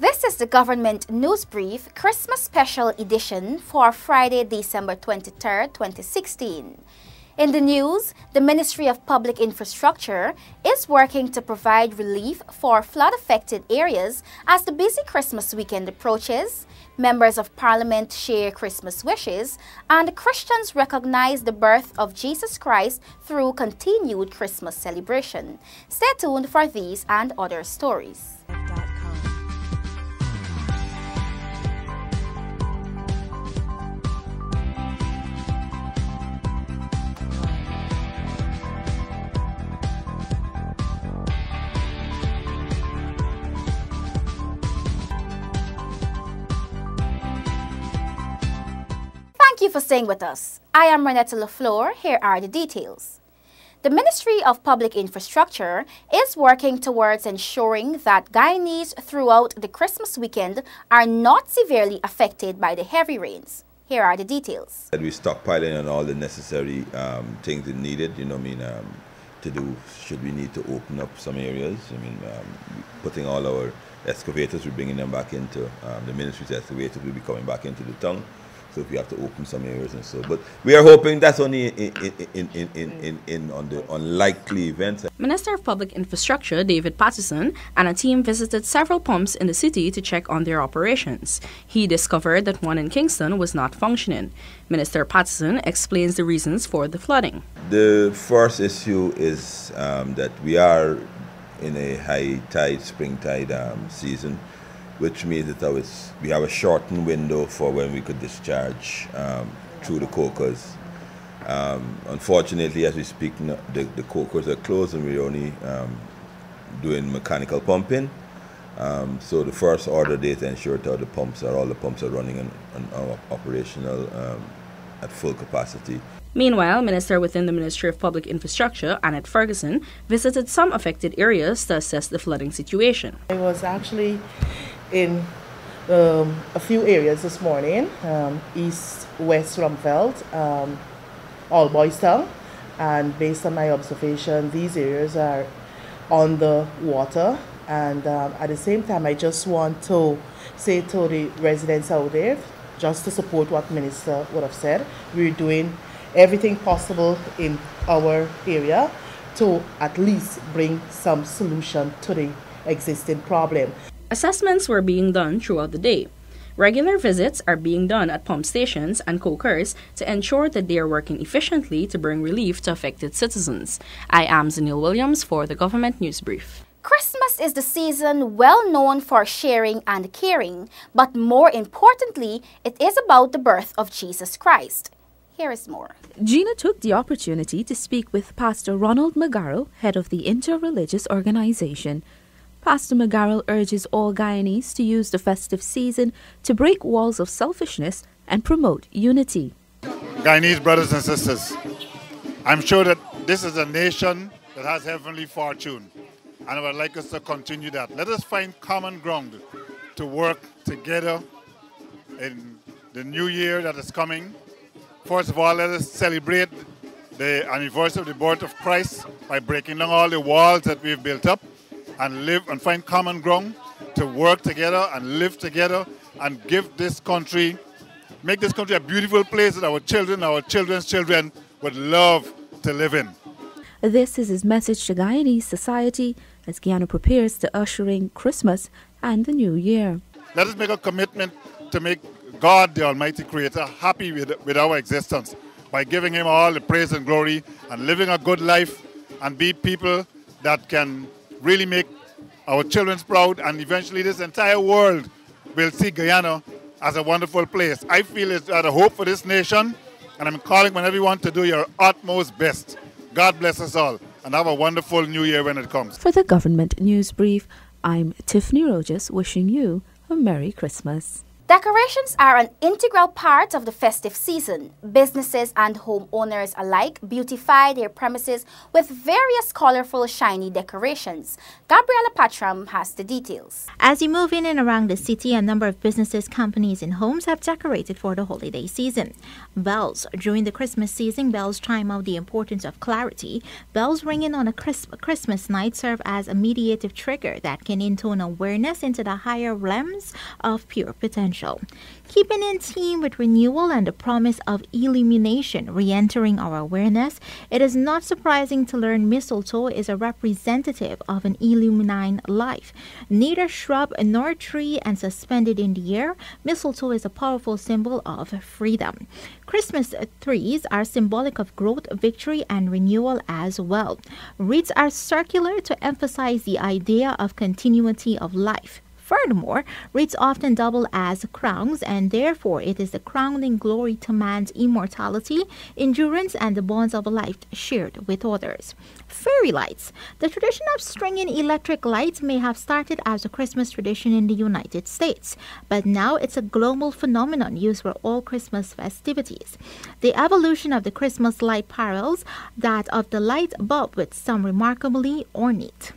This is the Government News Brief Christmas Special Edition for Friday, December 23rd, 2016. In the news, the Ministry of Public Infrastructure is working to provide relief for flood-affected areas as the busy Christmas weekend approaches. Members of Parliament share Christmas wishes, and Christians recognize the birth of Jesus Christ through continued Christmas celebration. Stay tuned for these and other stories. Thank you for staying with us. I am Renetta LaFleur. Here are the details. The Ministry of Public Infrastructure is working towards ensuring that Guyanese throughout the Christmas weekend are not severely affected by the heavy rains. Here are the details. We're stockpiling on all the necessary things that needed, to do should we need to open up some areas. Putting all our excavators, we're bringing them back into the ministry's excavators will be coming back into the town. So if we have to open some areas and so, but we are hoping that's only on the unlikely events. Minister of Public Infrastructure David Patterson and a team visited several pumps in the city to check on their operations. He discovered that one in Kingston was not functioning. Minister Patterson explains the reasons for the flooding. The first issue is that we are in a high tide, spring tide season, which means that we have a shortened window for when we could discharge through the cokers. Unfortunately, as we speak, the cokers are closed and we're only doing mechanical pumping. So the first order is to ensure that all the pumps are running and operational at full capacity. Meanwhile, Minister within the Ministry of Public Infrastructure, Annette Ferguson, visited some affected areas to assess the flooding situation. I was actually in a few areas this morning, east, west Rumfeld, All Boys Town, and based on my observation, these areas are on the water. And at the same time, I just want to say to the residents out there, just to support what Minister would have said, we're doing everything possible in our area to at least bring some solution to the existing problem. Assessments were being done throughout the day. Regular visits are being done at pump stations and cokers to ensure that they are working efficiently to bring relief to affected citizens. I am Zanil Williams for the Government News Brief. Christmas is the season well known for sharing and caring, but more importantly, it is about the birth of Jesus Christ. Here is more. Gina took the opportunity to speak with Pastor Ronald McGarrell, head of the Interreligious Organization. Pastor McGarrell urges all Guyanese to use the festive season to break walls of selfishness and promote unity. Guyanese brothers and sisters, I'm sure that this is a nation that has heavenly fortune, and I would like us to continue that. Let us find common ground to work together in the new year that is coming. First of all, let us celebrate the anniversary of the birth of Christ by breaking down all the walls that we've built up and live and find common ground to work together and live together and give this country, make this country a beautiful place that our children, our children's children would love to live in. This is his message to Guyanese society as Guyana prepares to usher in Christmas and the New Year. Let us make a commitment to make God, the Almighty Creator, happy with our existence by giving Him all the praise and glory and living a good life and be people that can really make our children proud, and eventually this entire world will see Guyana as a wonderful place. I feel it's a hope for this nation, and I'm calling on everyone to do your utmost best. God bless us all, and have a wonderful new year when it comes. For the Government News Brief, I'm Tiffany Rogers wishing you a Merry Christmas. Decorations are an integral part of the festive season. Businesses and homeowners alike beautify their premises with various colorful, shiny decorations. Gabriela Patram has the details. As you move in and around the city, a number of businesses, companies, and homes have decorated for the holiday season. Bells. During the Christmas season, bells chime out the importance of clarity. Bells ringing on a Christmas night serve as a mediative trigger that can intone awareness into the higher realms of pure potential. Keeping in theme with renewal and the promise of illumination re-entering our awareness, it is not surprising to learn mistletoe is a representative of an illuminine life. Neither shrub nor tree and suspended in the air, mistletoe is a powerful symbol of freedom. Christmas trees are symbolic of growth, victory, and renewal as well. Wreaths are circular to emphasize the idea of continuity of life. Furthermore, wreaths often double as crowns, and therefore it is the crowning glory to man's immortality, endurance, and the bonds of a life shared with others. Fairy lights. The tradition of stringing electric lights may have started as a Christmas tradition in the United States, but now it's a global phenomenon used for all Christmas festivities. The evolution of the Christmas light parallels that of the light bulb, with some remarkably ornate.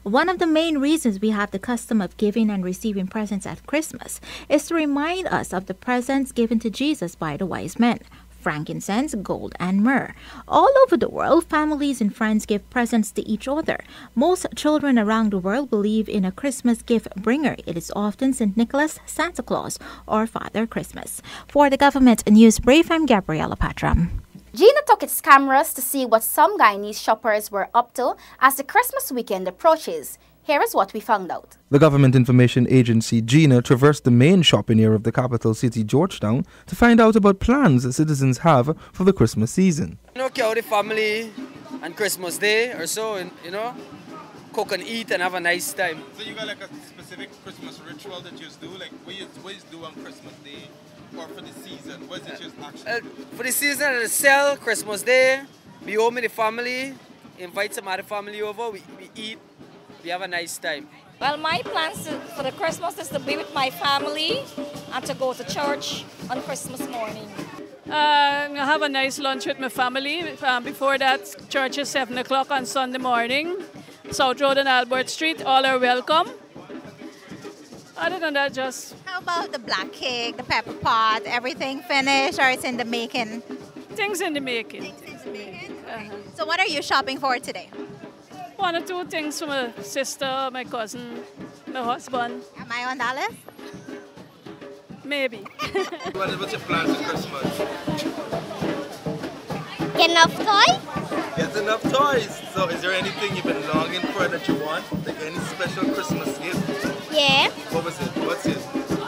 One of the main reasons we have the custom of giving and receiving presents at Christmas is to remind us of the presents given to Jesus by the wise men: frankincense, gold, and myrrh. All over the world, families and friends give presents to each other. Most children around the world believe in a Christmas gift bringer. It is often St. Nicholas, Santa Claus, or Father Christmas. For the Government News Brief, I'm Gabriela Patram. Gina took its cameras to see what some Guyanese shoppers were up to as the Christmas weekend approaches. Here is what we found out. The Government Information Agency, GINA, traversed the main shopping area of the capital city, Georgetown, to find out about plans that citizens have for the Christmas season. The family on Christmas Day or so, and cook and eat and have a nice time. So you got like a specific Christmas ritual that you do? Like what you do on Christmas Day? Or for the season? What is it just actually? For the season, I sell Christmas Day, be home with the family, invite some other family over, we eat, we have a nice time. Well, my plans for the Christmas is to be with my family and to go to church on Christmas morning. I have a nice lunch with my family. Before that, church is 7 o'clock on Sunday morning. South Road and Albert Street, all are welcome. Other than that, just... How about the black cake, the pepper pot, everything finished or it's in the making? Things in the making. Things in the making? Okay. So what are you shopping for today? One or two things for my sister, my cousin, my husband. Am I on that list? Maybe. What's your plans for Christmas? Get enough toys? Get enough toys. So is there anything you've been longing for that you want? Like any special Christmas gift? Yeah. What was it? What's it?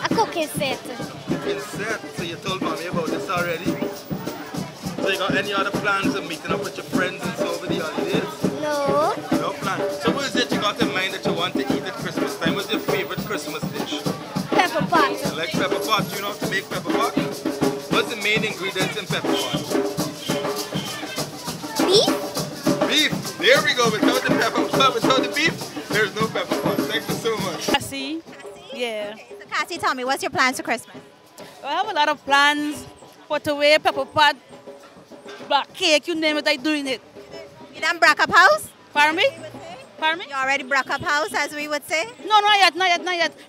A cooking set. Cooking set? So you told mommy about this already? So you got any other plans of meeting up with your friends and so over the holidays? No. No plan. So what is it you got in mind that you want to eat at Christmas time? What's your favorite Christmas dish? Pepper pot. You like pepper pot? Do you know how to make pepper pot? What's the main ingredients in pepper pot? Beef. Beef. There we go. Without the pepper pot, without the beef, there's no pepper pot. Thank you so much. Cassie. Yeah. Okay, so Cassie, tell me, what's your plans for Christmas? I have a lot of plans. Put away, pepper pot, black cake, you name it, I'm doing it. You done brack up house? Pardon me? Pardon me? You already brack up house, as we would say? No, not yet.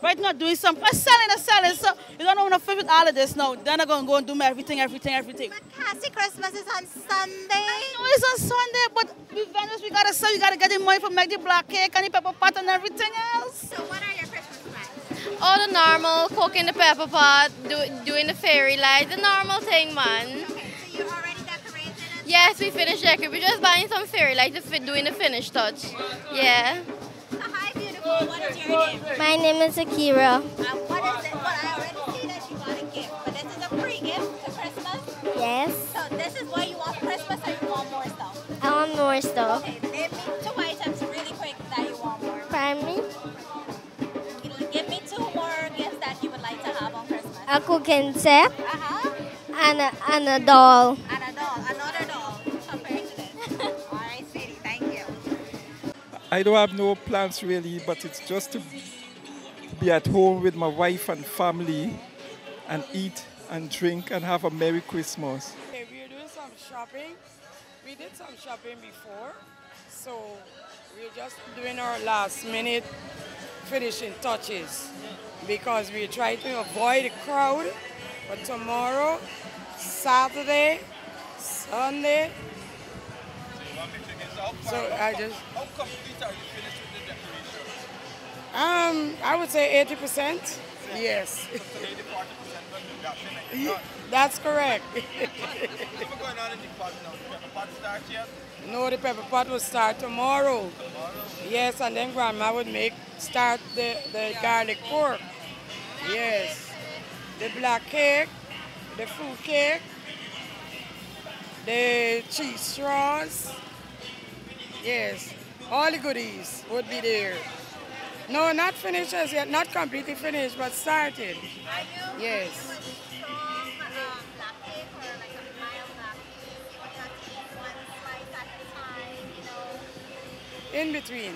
Right now, doing some. I'm selling. So you don't want to fit with all of this now. Then I'm going to go and do everything. But Cassie, Christmas is on Sunday. I know it's on Sunday, but with vendors, we got to sell. You got to get the money for make the black cake and the pepper pot and everything else. So what are your Christmas plans? All the normal, cooking the pepper pot, doing the fairy light, the normal thing, man. Okay, so you already decorated it? Yes, we finished decorating. We're just buying some fairy light doing the finish touch. Yeah. Hi, beautiful. What is your name? My name is Akira. What is it? Well, I already see that you got a gift, but this is a free gift to Christmas? Yes. So this is what you want for Christmas, or you want more stuff? I want more stuff. Okay, name me 2 items really quick that you want more. Pardon me? Give me 2 more gifts that you would like to have on Christmas. A cooking set. Uh-huh. And a doll. And a doll. Another doll compared to this. All right, sweetie. Thank you. I don't have no plans really, but it's just to be at home with my wife and family and eat and drink and have a Merry Christmas. Okay, we're doing some shopping. We did some shopping before, so we're just doing our last minute finishing touches because we try to avoid the crowd for tomorrow, Saturday, Sunday. So I just. How complete are you finished with the decoration? I would say 80%. Yes. That's correct. What's going on in the pot now? The pepper pot start yet? No, the pepper pot will start tomorrow. Yes, and then Grandma would start the garlic pork. Yes. The black cake, the fruit cake, the cheese straws. Yes, all the goodies would be there. No, not finished as yet, not completely finished, but started. Yes. In between.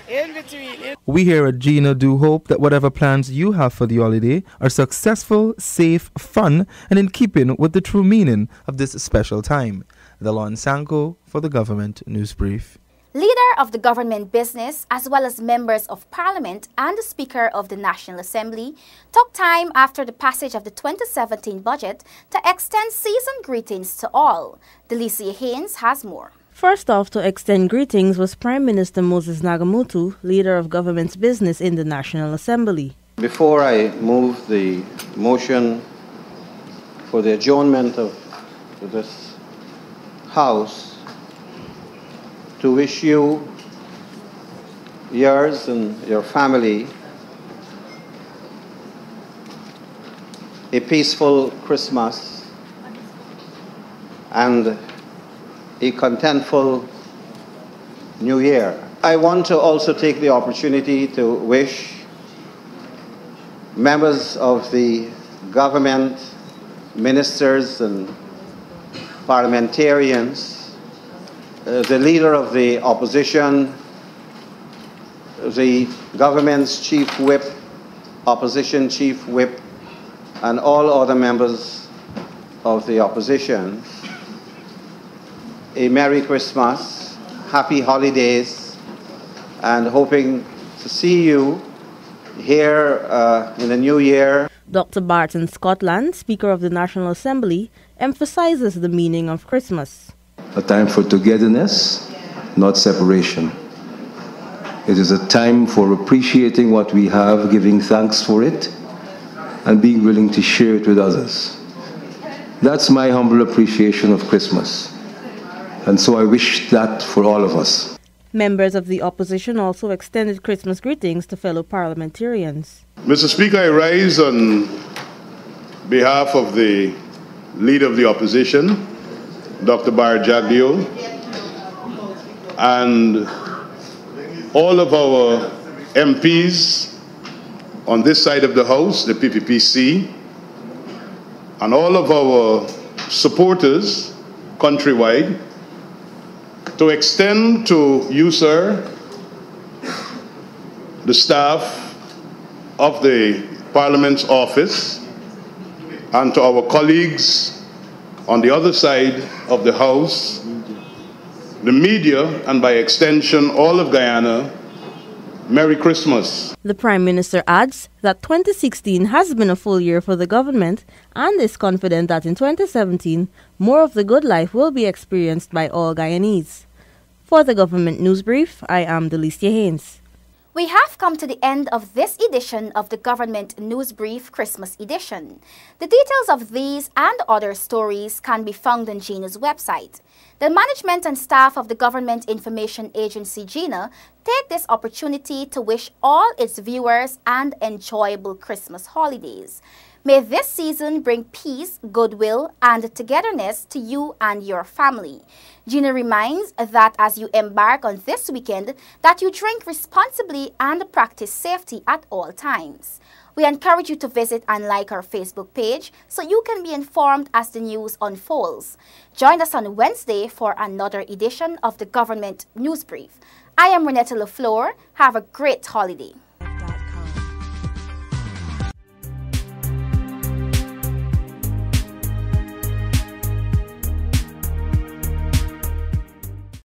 In between. We here at Gina do hope that whatever plans you have for the holiday are successful, safe, fun, and in keeping with the true meaning of this special time. Delon Sanko for the Government News Brief. Leader of the government business, as well as members of Parliament and the Speaker of the National Assembly, took time after the passage of the 2017 budget to extend season greetings to all. Delicia Haynes has more. First off to extend greetings was Prime Minister Moses Nagamutu, leader of government's business in the National Assembly. Before I move the motion for the adjournment of this House, to wish you, yours and your family, a peaceful Christmas and a contentful New Year. I want to also take the opportunity to wish members of the government, ministers and parliamentarians, the leader of the opposition, the government's chief whip, opposition chief whip, and all other members of the opposition, a Merry Christmas, Happy Holidays, and hoping to see you here in the new year. Dr. Barton Scotland, Speaker of the National Assembly, emphasizes the meaning of Christmas. A time for togetherness, not separation. It is a time for appreciating what we have, giving thanks for it, and being willing to share it with others. That's my humble appreciation of Christmas. And so I wish that for all of us. Members of the opposition also extended Christmas greetings to fellow parliamentarians. Mr. Speaker, I rise on behalf of the Leader of the Opposition, Dr. Bar Jagdeo, and all of our MPs on this side of the House, the PPPC, and all of our supporters countrywide, to extend to you, sir, the staff of the Parliament's office, and to our colleagues on the other side of the House, the media, and by extension, all of Guyana, Merry Christmas. The Prime Minister adds that 2016 has been a full year for the government and is confident that in 2017, more of the good life will be experienced by all Guyanese. For the Government News Brief, I am Delicia Haynes. We have come to the end of this edition of the Government News Brief Christmas edition. The details of these and other stories can be found on GINA's website. The management and staff of the Government Information Agency GINA take this opportunity to wish all its viewers an enjoyable Christmas holidays. May this season bring peace, goodwill, and togetherness to you and your family. GINA reminds that as you embark on this weekend, that you drink responsibly and practice safety at all times. We encourage you to visit and like our Facebook page so you can be informed as the news unfolds. Join us on Wednesday for another edition of the Government News Brief. I am Renetta LaFleur. Have a great holiday.